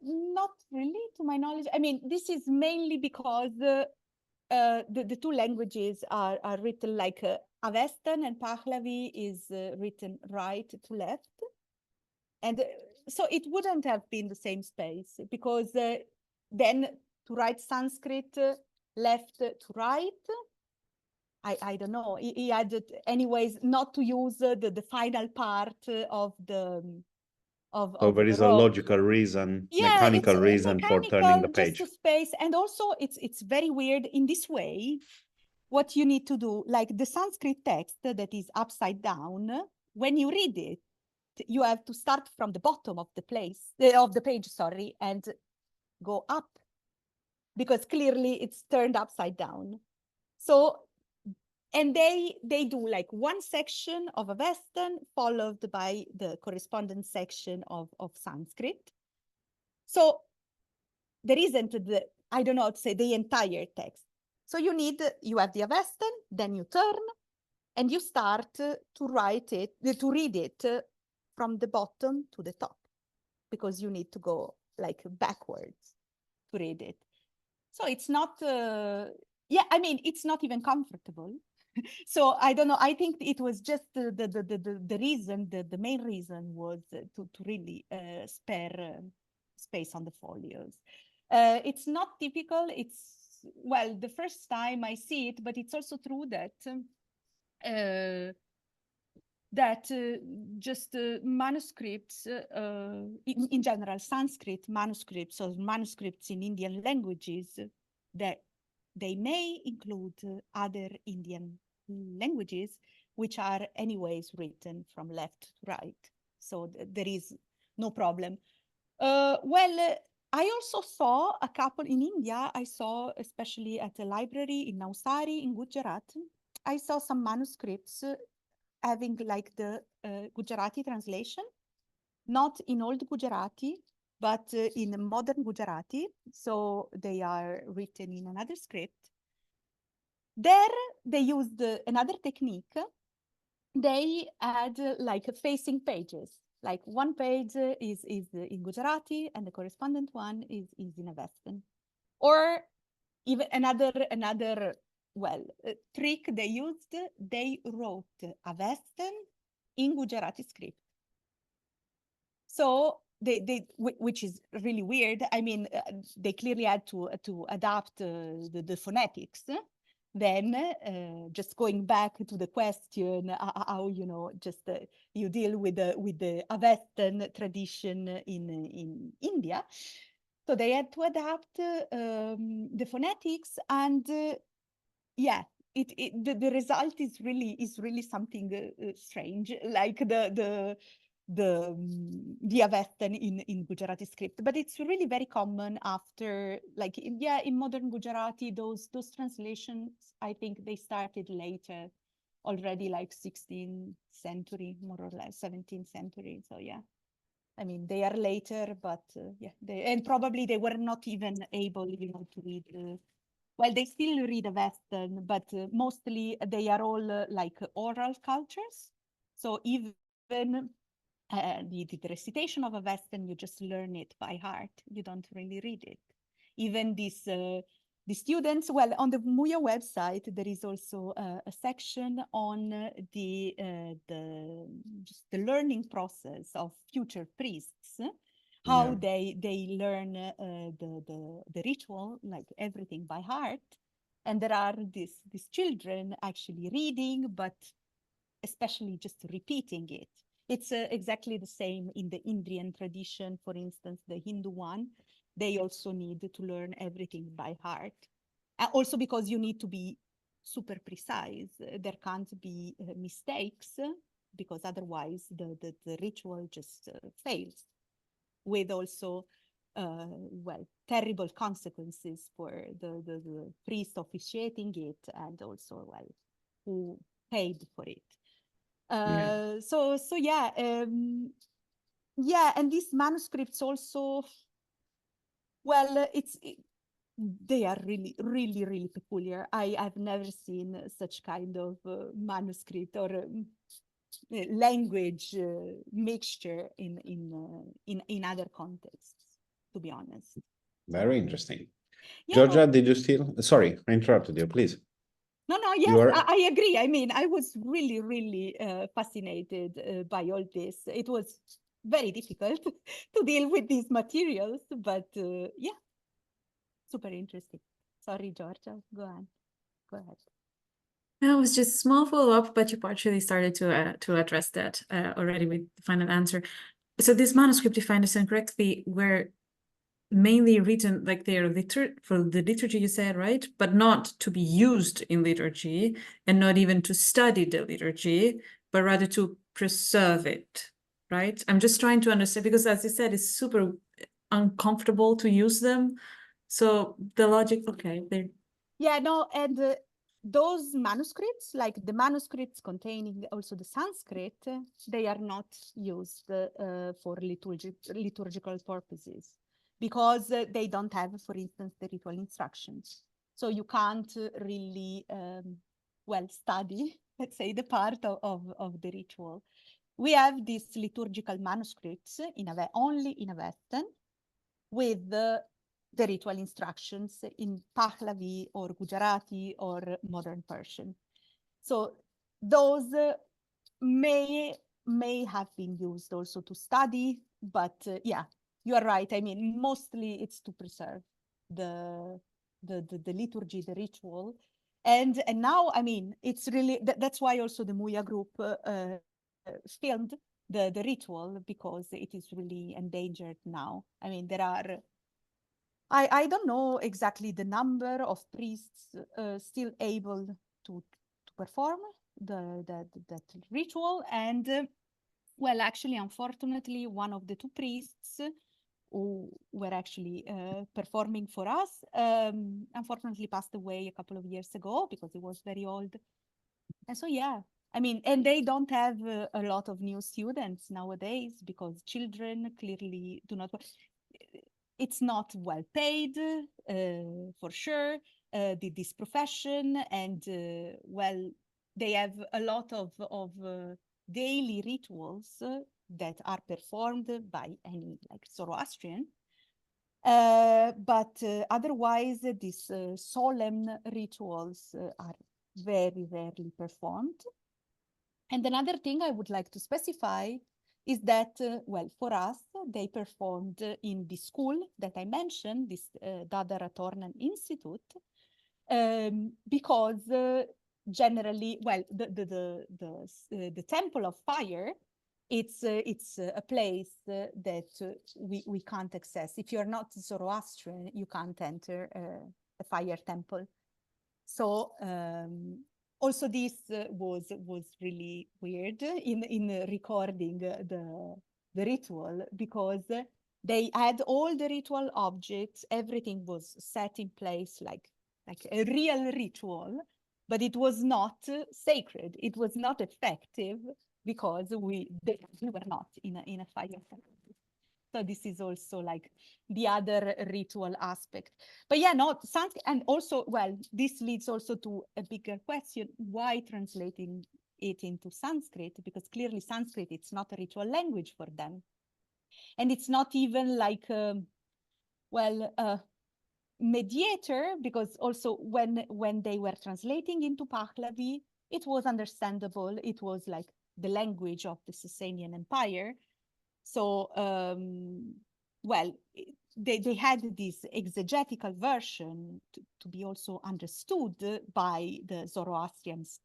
Not really, to my knowledge. I mean, this is mainly because the two languages are written like Avestan and Pahlavi is written right to left. And so it wouldn't have been the same space, because then to write Sanskrit left to right, I don't know. He had, anyways, not to use the final part of the So there is a logical reason, mechanical reason for turning the page. Just a space, and also it's very weird in this way. What you need to do, like the Sanskrit text that is upside down, when you read it, you have to start from the bottom of the page, sorry, and go up, because clearly it's turned upside down. So, and they do like one section of Avestan followed by the corresponding section of Sanskrit. So there isn't I don't know how to say, the entire text. So you have the Avestan, then you turn, and you start to read it from the bottom to the top, because you need to go like backwards to read it. So it's not, it's not even comfortable. So I don't know, I think it was just the reason, the main reason was to really spare space on the folios. It's not typical, well, the first time I see it, but it's also true that manuscripts, in general, Sanskrit manuscripts or manuscripts in Indian languages, that they may include other Indian languages, which are anyways written from left to right. So there is no problem. I also saw a couple in India. I saw, especially at a library in Navsari in Gujarat, I saw some manuscripts having like the Gujarati translation, not in old Gujarati, but in modern Gujarati. So they are written in another script. There they used another technique. They had like facing pages. Like one page is in Gujarati and the correspondent one is in Avestan. Or even another trick they used, they wrote Avestan in Gujarati script. So which is really weird. I mean, they clearly had to adapt the phonetics. Then just going back to the question, how you deal with the Avestan tradition in India. So they had to adapt the phonetics, and the result is really something strange, like the Avestan in Gujarati script. But it's really very common after, like, in modern Gujarati, those translations, I think they started later, already like 16th century, more or less, 17th century. So yeah, I mean, they are later, but and probably they were not even able, to read. Well, they still read Avestan, but mostly they are all like oral cultures. So even the recitation of Avestan, you just learn it by heart. You don't really read it. Even the students, well, on the Muya website, there is also a section on the learning process of future priests, how they learn the ritual, like everything by heart. And there are these children actually reading, but especially just repeating it. It's exactly the same in the Indian tradition, for instance, the Hindu one. They also need to learn everything by heart. Also because you need to be super precise. There can't be mistakes, because otherwise the ritual just fails, with also, terrible consequences for the priest officiating it, and also, who paid for it. And these manuscripts also, they are really peculiar. I've never seen such kind of manuscript or language mixture in other contexts, to be honest. Very interesting. Georgia, did you still? Sorry, I interrupted you, please. No, yes, I agree. I mean, I was really fascinated by all this. It was very difficult to deal with these materials, but super interesting. Sorry, Georgia, go on. Go ahead. No, it was just a small follow-up, but you partially started to address that already with the final answer. So this manuscript, if I understand correctly, were mainly written, like they're for the liturgy, you said, right? But not to be used in liturgy, and not even to study the liturgy, but rather to preserve it. right? I'm just trying to understand, because as you said, it's super uncomfortable to use them. So the logic, okay, they're Yeah, no, and those manuscripts, like the manuscripts containing also the Sanskrit, they are not used for liturgical purposes because they don't have, for instance, the ritual instructions. So you can't really, well, study, let's say, the part of the ritual. We have these liturgical manuscripts only in Avestan with the ritual instructions in Pahlavi or Gujarati or modern Persian. So those may have been used also to study, but yeah, you are right. I mean, mostly it's to preserve the liturgy, the ritual. And now, I mean, it's really, that's why also the Muya group filmed the ritual, because it is really endangered now. I mean, there are, I don't know exactly the number of priests still able to perform that ritual. And well, actually, unfortunately, one of the two priests who were actually performing for us, unfortunately passed away a couple of years ago because he was very old. And so, yeah, I mean, and they don't have a lot of new students nowadays because children clearly do not. It's not well paid, for sure, this profession, and well, they have a lot of daily rituals that are performed by any like Zoroastrian. But otherwise, these solemn rituals are very rarely performed. And another thing I would like to specify is that, well, for us, they performed in the school that I mentioned, this Dadara Tornan Institute, because generally, well, the Temple of Fire, it's a place that we can't access. If you're not Zoroastrian, you can't enter a fire temple. So also this was really weird in recording the ritual, because they had all the ritual objects, everything was set in place like a real ritual, but it was not sacred, it was not effective, because we were not in a fire temple. So this is also like the other ritual aspect. But yeah, no, Sanskrit, and also, well, this leads also to a bigger question: why translating it into Sanskrit? Because clearly Sanskrit, it's not a ritual language for them, and it's not even like, mediator, because also when they were translating into Pahlavi, it was understandable. It was like the language of the Sasanian Empire. So, well, they had this exegetical version to be also understood by the Zoroastrians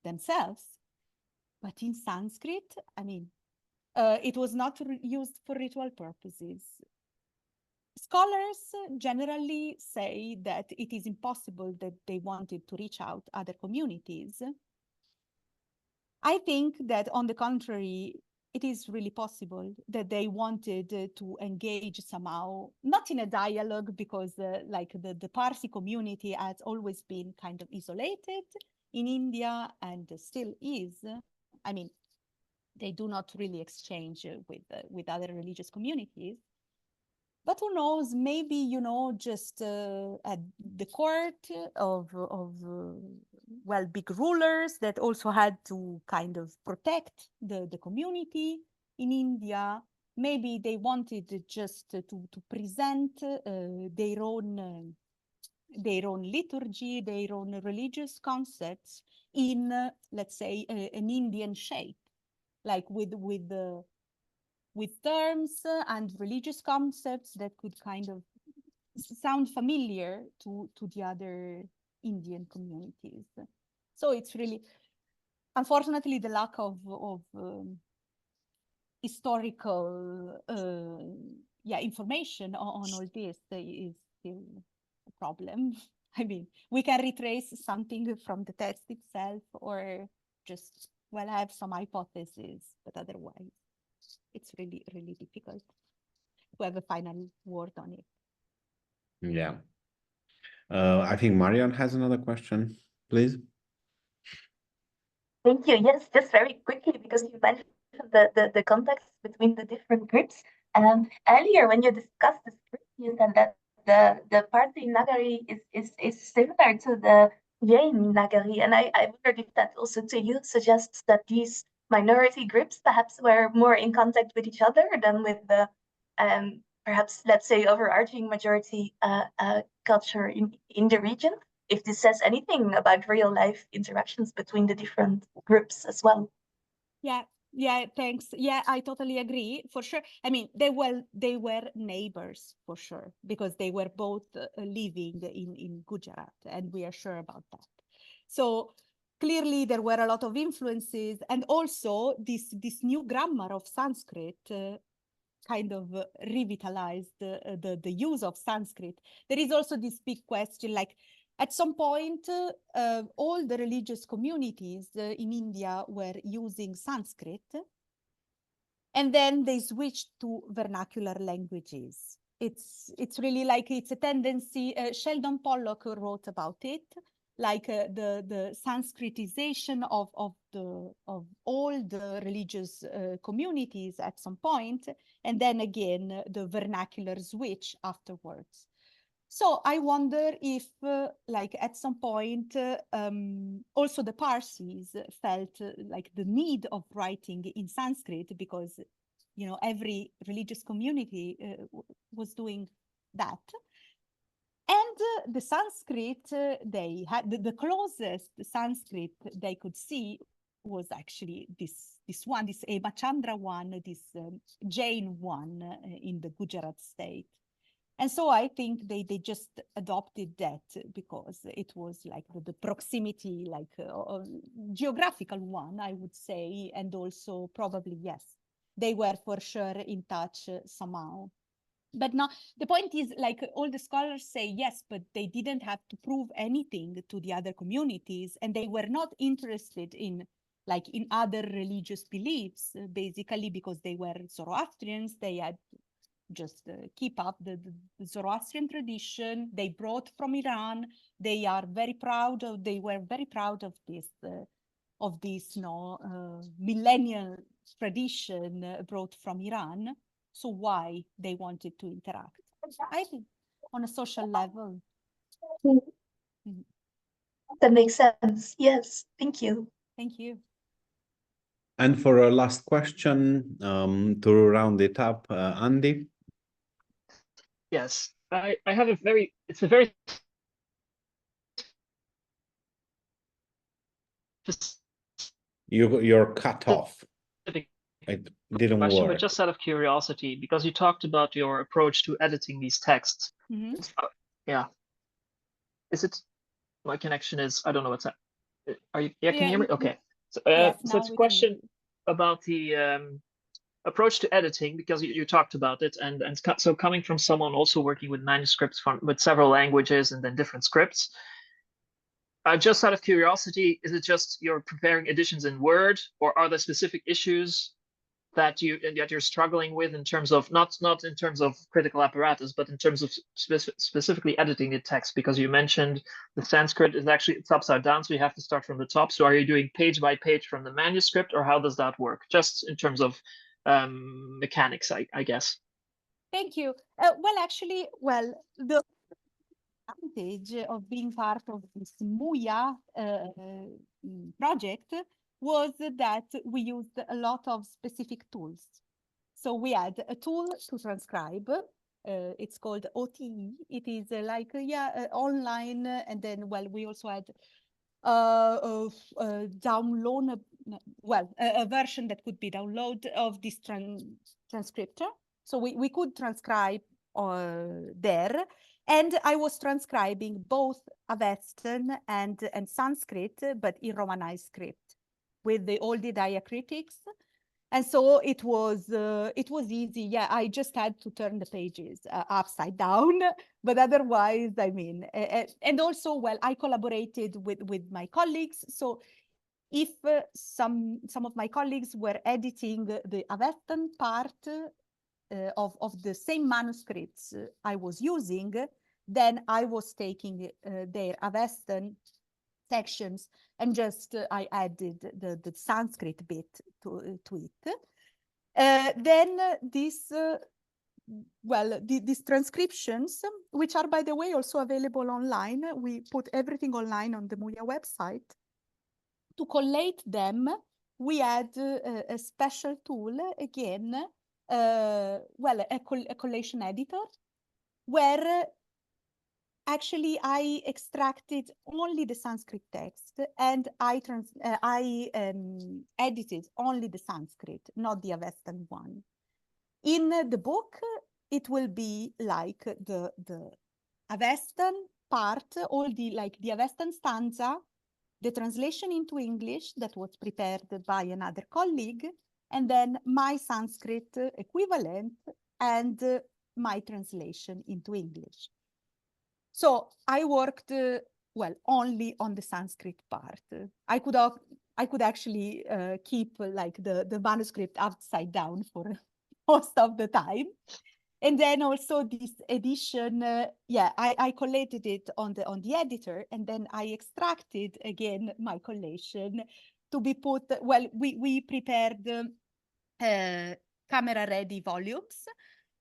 themselves. But in Sanskrit, I mean, it was not used for ritual purposes. Scholars generally say that it is impossible that they wanted to reach out other communities. I think that, on the contrary, it is really possible that they wanted to engage somehow, not in a dialogue, because like the Parsi community has always been kind of isolated in India and still is. I mean, they do not really exchange with other religious communities. But who knows, maybe, you know, just at the court of well, big rulers that also had to kind of protect the community in India, maybe they wanted just to present their own liturgy, their own religious concepts in, let's say, an Indian shape, like with terms and religious concepts that could kind of sound familiar to the other Indian communities. So it's really, unfortunately, the lack of historical information on all this is still a problem. I mean, we can retrace something from the text itself, or just, well, have some hypotheses, but otherwise. it's really, really difficult to have a final word on it. Yeah. I think Marion has another question, please. Thank you. Yes, just very quickly, because you mentioned the context between the different groups. Earlier, when you discussed the script, you said that the Parthi Nagari is similar to the Jain Nagari, and I wondered if that also to you suggests that these minority groups perhaps were more in contact with each other than with the perhaps, let's say, overarching majority culture in the region. If this says anything about real life interactions between the different groups as well. Yeah, thanks. Yeah, I totally agree, for sure. I mean, they were neighbors, for sure, because they were both living in Gujarat, and we are sure about that. So clearly there were a lot of influences, and also this new grammar of Sanskrit kind of revitalized the use of Sanskrit. There is also this big question, like, at some point, all the religious communities in India were using Sanskrit, and then they switched to vernacular languages. It's really like, it's a tendency. Sheldon Pollock wrote about it, like the Sanskritization of all the religious communities at some point, and then again the vernacular switch afterwards. So I wonder if, like, at some point, also the Parsis felt like the need of writing in Sanskrit, because, you know, every religious community was doing that. And the Sanskrit they had, the closest Sanskrit they could see was actually this one, this Hemachandra one, this Jain one in the Gujarat state. And so I think they just adopted that because it was like the proximity, like geographical one, I would say. And also probably, yes, they were for sure in touch somehow. But now the point is, like, all the scholars say, yes, but they didn't have to prove anything to the other communities, and they were not interested in, like, in other religious beliefs, basically because they were Zoroastrians. They had just keep up the Zoroastrian tradition. They brought from Iran. They are very proud of, they were very proud of this millennial tradition brought from Iran. So why they wanted to interact? I think on a social level. That makes sense. Yes, thank you. Thank you. And for a last question, to round it up, Andy. Yes, I have it's a very You're cut off. specific It didn't question, work. but just out of curiosity, because you talked about your approach to editing these texts. Yeah. Is it, my connection is, I don't know what's that. Are you, yeah, can you hear me? Okay. So, yes, so it's a question about the approach to editing, because you talked about it, and so coming from someone also working with manuscripts with several languages and then different scripts, just out of curiosity, is it just you're preparing editions in Word, or are there specific issues that you're struggling with in terms of not in terms of critical apparatus, but in terms of specifically editing the text? Because you mentioned the Sanskrit is actually, it's upside down, so you have to start from the top. So are you doing page by page from the manuscript, or how does that work? Just in terms of mechanics, I guess. Thank you. Well, actually, the advantage of being part of this MUIA project was that we used a lot of specific tools. So we had a tool to transcribe. It's called OTE. It is online, and then we also had download, a version that could be downloaded of this transcriptor. So we could transcribe there. And I was transcribing both Avestan and Sanskrit, but in Romanized script with all the diacritics. And so it was easy. Yeah, I just had to turn the pages upside down, but otherwise, I mean, and also, I collaborated with my colleagues. So if some of my colleagues were editing the Avestan part of the same manuscripts I was using, then I was taking their Avestan sections and just I added the Sanskrit bit to it. Then these these transcriptions, which are, by the way, also available online. We put everything online on the Muya website. To collate them, we had a special tool, again, a collation editor, where actually I extracted only the Sanskrit text and I edited only the Sanskrit, not the Avestan one. In the book, it will be like the Avestan part, all the Avestan stanza, the translation into English that was prepared by another colleague, and then my Sanskrit equivalent and my translation into English. So I worked, only on the Sanskrit part. I could actually keep the manuscript upside down for most of the time. And then also this edition, I collated it on the editor, and then I extracted again my collation to be put. Well, we prepared camera-ready volumes.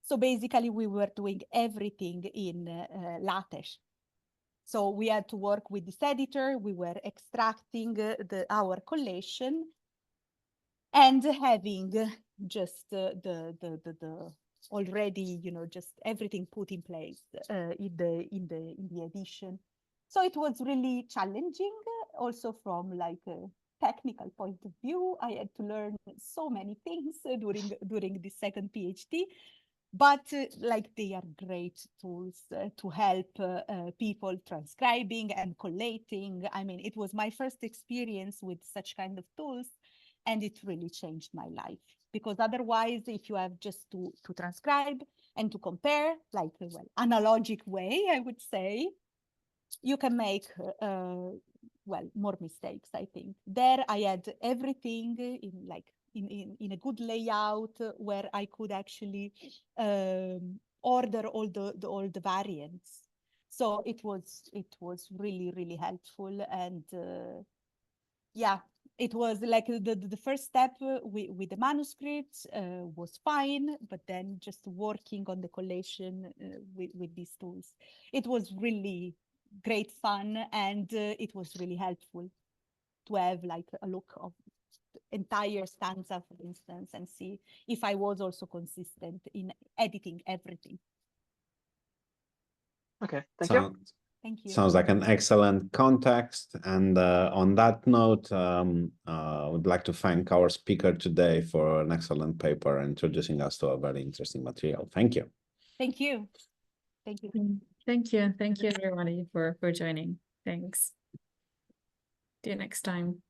So basically, we were doing everything in LaTeX. So we had to work with this editor. We were extracting our collation and having just the already, just everything put in place in the edition. So it was really challenging, also from a technical point of view. I had to learn so many things during the second PhD, but they are great tools to help people transcribing and collating. I mean, it was my first experience with such kind of tools, and it really changed my life. Because otherwise, if you have just to transcribe and to compare, analogic way, I would say, you can make, more mistakes, I think. There, I had everything in a good layout where I could actually order all the variants. So it was really, really helpful. And it was the first step with the manuscripts was fine, but then just working on the collation with these tools, it was really great fun, and it was really helpful to have a look of the entire stanza, for instance, and see if I was also consistent in editing everything. Okay, thank you. Thank you. Sounds like an excellent context. And on that note, I would like to thank our speaker today for an excellent paper introducing us to a very interesting material. Thank you. Thank you. Thank you. Thank you. And thank you, everybody, for joining. Thanks. See you next time.